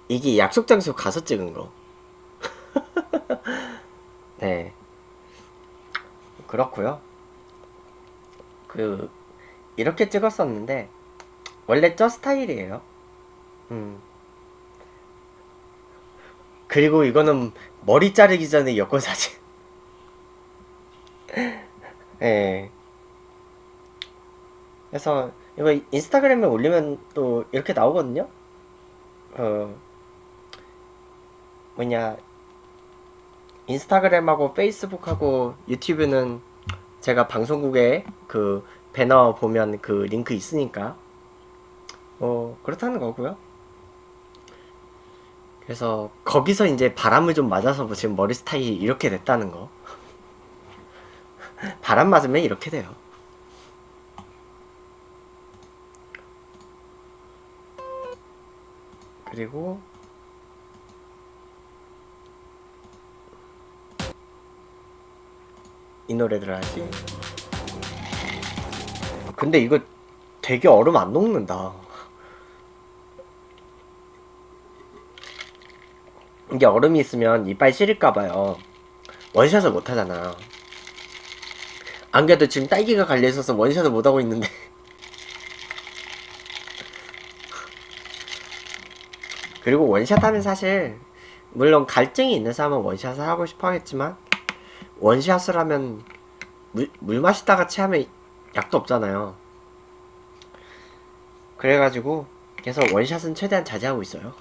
S2: 이게 약속 장소 가서 찍은 거. 네, 그렇고요. 이렇게 찍었었는데 원래 저 스타일이에요. 그리고 이거는 머리 자르기 전에 여권 사진. 네. 그래서 이거 인스타그램에 올리면 또 이렇게 나오거든요. 뭐냐, 인스타그램하고 페이스북하고 유튜브는 제가 방송국에 그 배너 보면 그 링크 있으니까 그렇다는 거고요. 그래서 거기서 이제 바람을 좀 맞아서 지금 머리 스타일이 이렇게 됐다는 거. 바람 맞으면 이렇게 돼요. 그리고 이 노래 들어야지. 근데 이거 되게 얼음 안 녹는다. 이게 얼음이 있으면 이빨 시릴까봐요. 원샷을 못하잖아. 안 그래도 지금 딸기가 갈려있어서 원샷을 못하고 있는데. 그리고 원샷 하면 사실 물론 갈증이 있는 사람은 원샷을 하고 싶어 하겠지만 원샷을 하면 물 마시다가 체하면 약도 없잖아요. 그래가지고 그래서 원샷은 최대한 자제하고 있어요.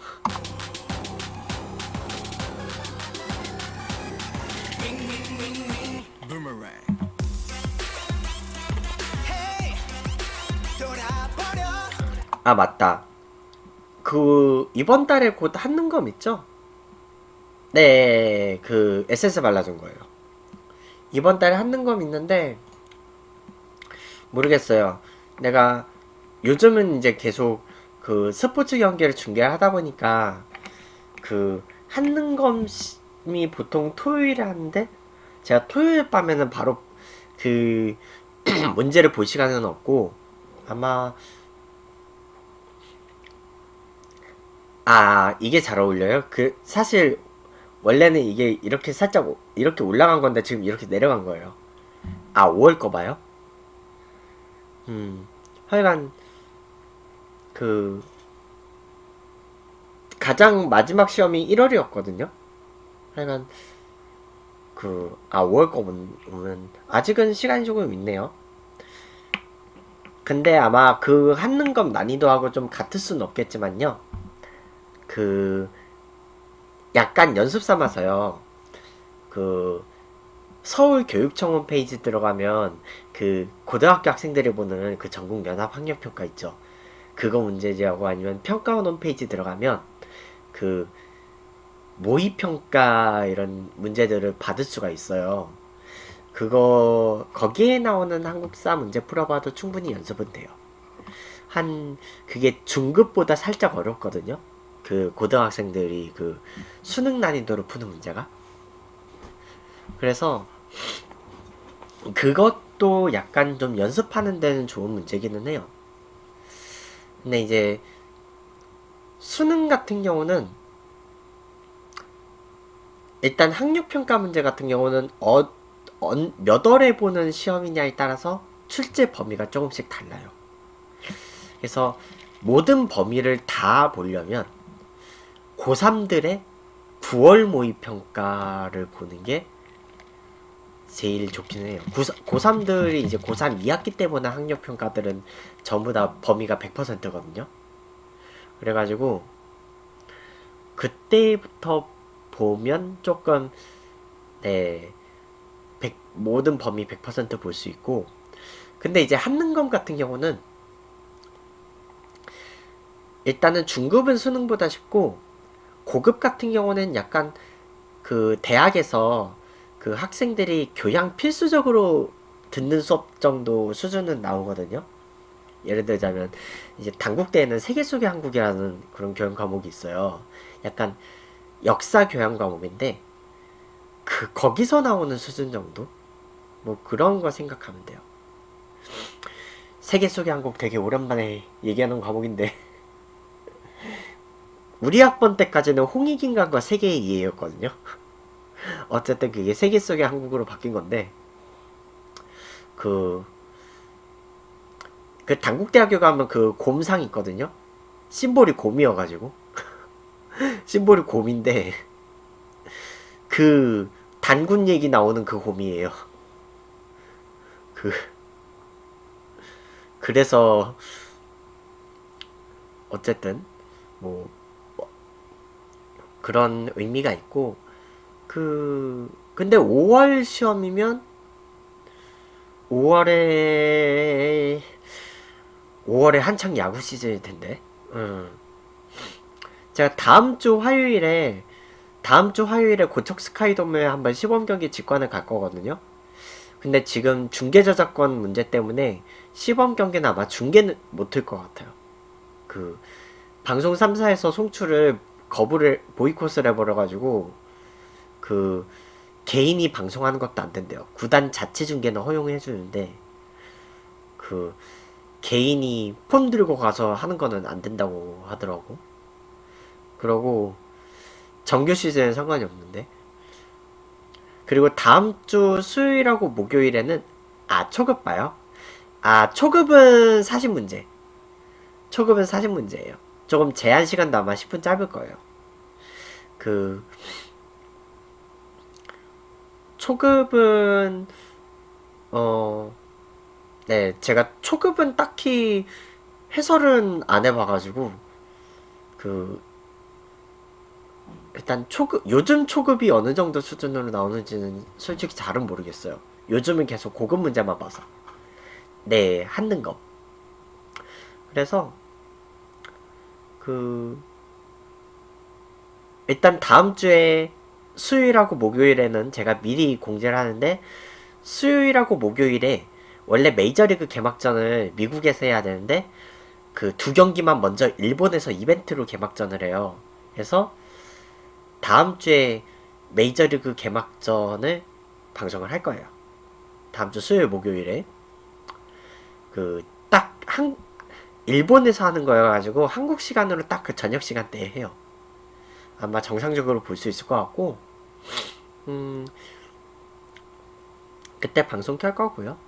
S2: 아 맞다. 이번 달에 곧 한능검 있죠? 네, 에센스 발라준 거예요. 이번 달에 한능검 있는데 모르겠어요. 내가 요즘은 이제 계속 스포츠 경기를 중계를 하다 보니까 한능검이 보통 토요일에 하는데 제가 토요일 밤에는 바로 문제를 볼 시간은 없고 아마 이게 잘 어울려요. 사실 원래는 이게 이렇게 살짝 이렇게 올라간 건데 지금 이렇게 내려간 거예요. 5월 거 봐요? 하여간 가장 마지막 시험이 1월이었거든요. 하여간 5월 거 보면 아직은 시간이 조금 있네요. 근데 아마 한능검 난이도하고 좀 같을 수는 없겠지만요. 약간 연습 삼아서요. 서울교육청 홈페이지 들어가면 고등학교 학생들이 보는 전국 연합 학력 평가 있죠. 그거 문제지하고 아니면 평가원 홈페이지 들어가면 모의 평가 이런 문제들을 받을 수가 있어요. 거기에 나오는 한국사 문제 풀어봐도 충분히 연습은 돼요. 그게 중급보다 살짝 어렵거든요. 고등학생들이 수능 난이도로 푸는 문제가. 그래서 그것도 약간 좀 연습하는 데는 좋은 문제기는 해요. 근데 이제 수능 같은 경우는 일단 학력평가 문제 같은 경우는 몇 월에 보는 시험이냐에 따라서 출제 범위가 조금씩 달라요. 그래서 모든 범위를 다 보려면 고3들의 9월 모의평가를 보는 게 제일 좋긴 해요. 고3들이 이제 고3 2학기 때 보는 학력평가들은 전부 다 범위가 100%거든요. 그래가지고 그때부터 보면 조금 네 모든 범위 100% 볼 수 있고, 근데 이제 한능검 같은 경우는 일단은 중급은 수능보다 쉽고 고급 같은 경우는 약간 그 대학에서 그 학생들이 교양 필수적으로 듣는 수업 정도 수준은 나오거든요. 예를 들자면 이제 단국대에는 세계 속의 한국이라는 그런 교양 과목이 있어요. 약간 역사 교양 과목인데 그 거기서 나오는 수준 정도? 뭐 그런 거 생각하면 돼요. 세계 속의 한국 되게 오랜만에 얘기하는 과목인데 우리 학번 때까지는 홍익인간과 세계의 이해였거든요. 어쨌든 그게 세계 속의 한국으로 바뀐 건데 그 단국대학교 가면 그 곰상 있거든요. 심볼이 곰이어가지고 심볼이 곰인데 그 단군 얘기 나오는 그 곰이에요. 그래서 어쨌든 뭐 그런 의미가 있고 근데 5월 시험이면 5월에 한창 야구 시즌일 텐데. 제가 다음 주 화요일에 고척 스카이돔에 한번 시범 경기 직관을 갈 거거든요. 근데 지금 중계 저작권 문제 때문에 시범 경기는 아마 중계는 못할 것 같아요. 그 방송 3사에서 송출을 보이콧을 해버려가지고 그 개인이 방송하는 것도 안 된대요. 구단 자체 중계는 허용해주는데 그 개인이 폰 들고 가서 하는 거는 안 된다고 하더라고. 그러고 정규 시즌엔 상관이 없는데. 그리고 다음 주 수요일하고 목요일에는 초급 봐요. 초급은 사실 문제. 초급은 사실 문제예요. 조금 제한 시간도 아마 10분 짧을 거예요. 초급은 네, 제가 초급은 딱히 해설은 안 해봐가지고 일단 요즘 초급이 어느 정도 수준으로 나오는지는 솔직히 잘은 모르겠어요. 요즘은 계속 고급 문제만 봐서. 네, 한능검. 그래서 일단 다음 주에 수요일하고 목요일에는 제가 미리 공지를 하는데, 수요일하고 목요일에 원래 메이저리그 개막전을 미국에서 해야 되는데 그 두 경기만 먼저 일본에서 이벤트로 개막전을 해요. 그래서 다음 주에 메이저리그 개막전을 방송을 할 거예요. 다음 주 수요일 목요일에 일본에서 하는 거여가지고 한국 시간으로 딱 그 저녁 시간대에 해요. 아마 정상적으로 볼 수 있을 것 같고 그때 방송 켤 거고요.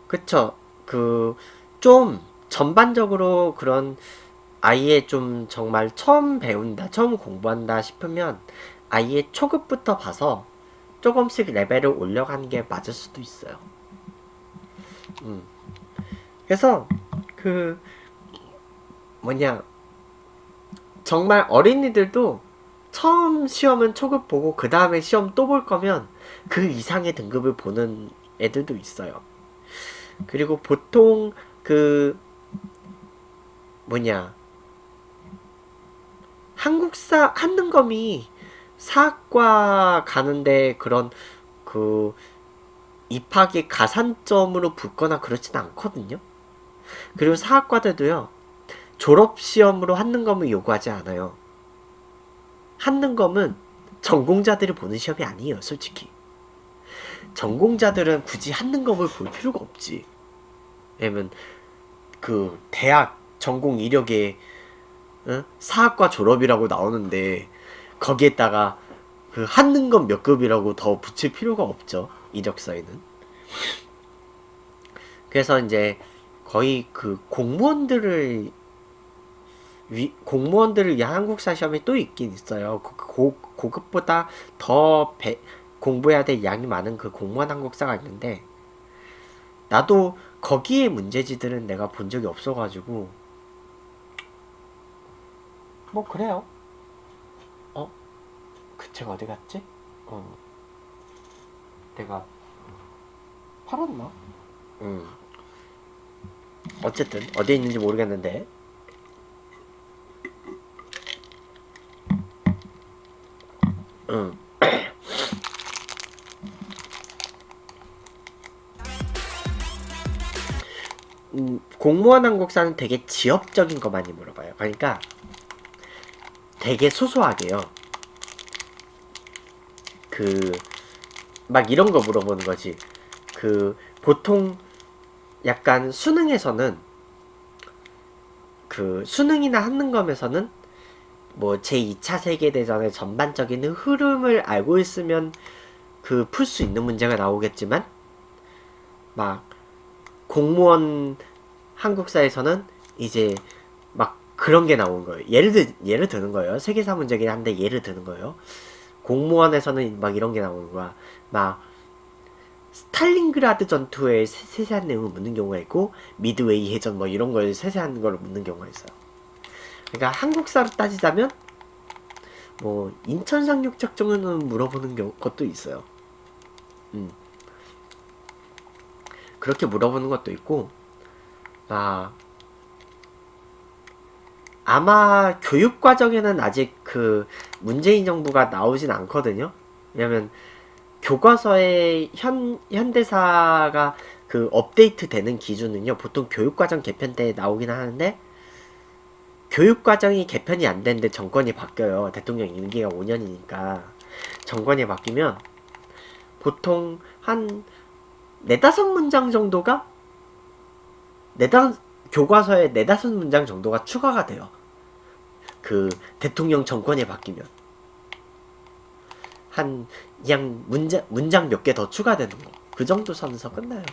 S2: 그쵸. 좀 전반적으로 그런 아예 좀 정말 처음 배운다, 처음 공부한다 싶으면 아예 초급부터 봐서 조금씩 레벨을 올려가는 게 맞을 수도 있어요. 그래서 정말 어린이들도 처음 시험은 초급 보고 그 다음에 시험 또 볼 거면 그 이상의 등급을 보는 애들도 있어요. 그리고 보통 한능검이 사학과 가는데 그런 입학이 가산점으로 붙거나 그렇진 않거든요. 그리고 사학과들도요, 졸업시험으로 한능검을 요구하지 않아요. 한능검은 전공자들이 보는 시험이 아니에요, 솔직히. 전공자들은 굳이 한능검을 볼 필요가 없지. 왜냐면 대학 전공 이력에 사학과 졸업이라고 나오는데 거기에다가 한능검 몇 급이라고 더 붙일 필요가 없죠, 이력서에는. 그래서 이제 거의 그 공무원들을 위한 한국사 시험이 또 있긴 있어요. 고급보다 더 공부해야 될 양이 많은 그 공무원 한국사가 있는데, 나도 거기에 문제지들은 내가 본 적이 없어가지고 뭐 그래요. 그 책 어디 갔지? 내가 팔았나? 어쨌든 어디에 있는지 모르겠는데, 응. 공무원 한국사는 되게 지역적인 거 많이 물어봐요. 그러니까 되게 소소하게요. 막 이런 거 물어보는 거지. 보통 약간 수능에서는, 수능이나 한능검에서는 뭐 제2차 세계대전의 전반적인 흐름을 알고 있으면 풀 수 있는 문제가 나오겠지만, 막 공무원 한국사에서는 이제 막 그런 게 나온 거예요. 예를 드는 거예요. 세계사 문제긴 한데 예를 드는 거예요. 공무원에서는 막 이런 게 나오는 거야. 막 스탈린그라드 전투의 세세한 내용을 묻는 경우가 있고, 미드웨이 해전 뭐 이런 걸 세세한 걸 묻는 경우가 있어요. 그러니까 한국사로 따지자면 뭐 인천 상륙작 정도는 물어보는 것도 있어요. 그렇게 물어보는 것도 있고, 아마 교육과정에는 아직 문재인 정부가 나오진 않거든요. 왜냐면 교과서의 현대사가 업데이트 되는 기준은요, 보통 교육과정 개편 때 나오긴 하는데, 교육과정이 개편이 안 되는데 정권이 바뀌어요. 대통령 임기가 5년이니까. 정권이 바뀌면 보통 한 4-5문장 정도가 교과서에 4-5문장 정도가 추가가 돼요. 대통령 정권이 바뀌면 그냥 문장 몇 개 더 추가되는 거, 그 정도 선에서 끝나요.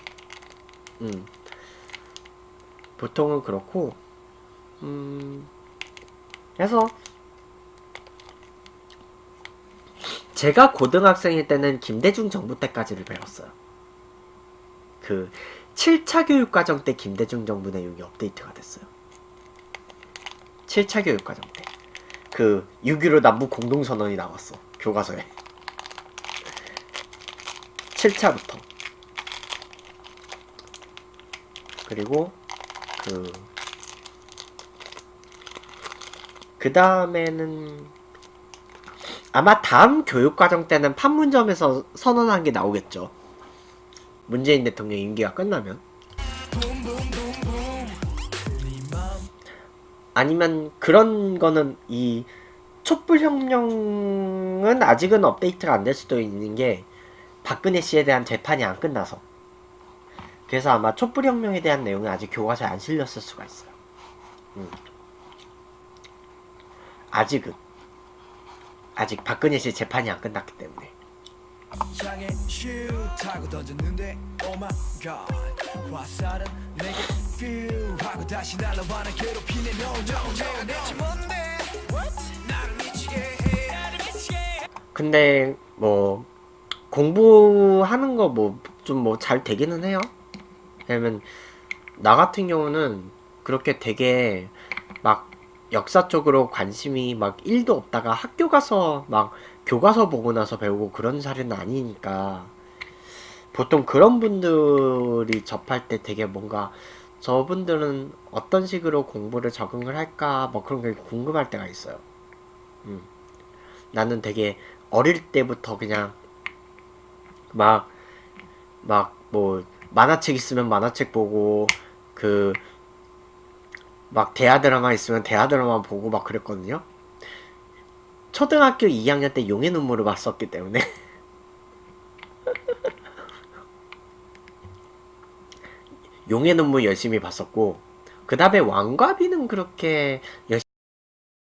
S2: 보통은 그렇고, 그래서 제가 고등학생일 때는 김대중 정부 때까지를 배웠어요. 7차 교육과정 때 김대중 정부 내용이 업데이트가 됐어요. 7차 교육과정 때 6.15 남북 공동선언이 나왔어, 교과서에. 7차부터. 그리고 그 다음에는 아마 다음 교육과정 때는 판문점에서 선언한 게 나오겠죠. 문재인 대통령 임기가 끝나면. 아니면 그런 거는, 이 촛불혁명은 아직은 업데이트가 안 될 수도 있는 게, 박근혜 씨에 대한 재판이 안 끝나서. 그래서 아마 촛불혁명에 대한 내용이 아직 교과서에 안 실렸을 수가 있어요. 아직 박근혜 씨 재판이 안 끝났기 때문에.
S4: 향해 슈 타고 던졌는데 oh my god 화살은 내게 퓨 하고 다시 날아와는 괴롭히네 no no no 대체 뭔데 나를 미치게 해.
S2: 근데 뭐 공부하는 거 좀 잘 되기는 해요. 왜냐면 나 같은 경우는 그렇게 되게 막 역사 쪽으로 관심이 막 1도 없다가 학교 가서 막 교과서 보고 나서 배우고 그런 사례는 아니니까, 보통 그런 분들이 접할 때 되게 뭔가 저분들은 어떤 식으로 공부를 적응을 할까 뭐 그런 게 궁금할 때가 있어요. 나는 되게 어릴 때부터 그냥 막 뭐 만화책 있으면 만화책 보고, 막 대하드라마 있으면 대하드라마 보고 막 그랬거든요. 초등학교 2학년 때 용의 눈물을 봤었기 때문에 용의 눈물 열심히 봤었고, 그 다음에 왕과비는 그렇게 열심히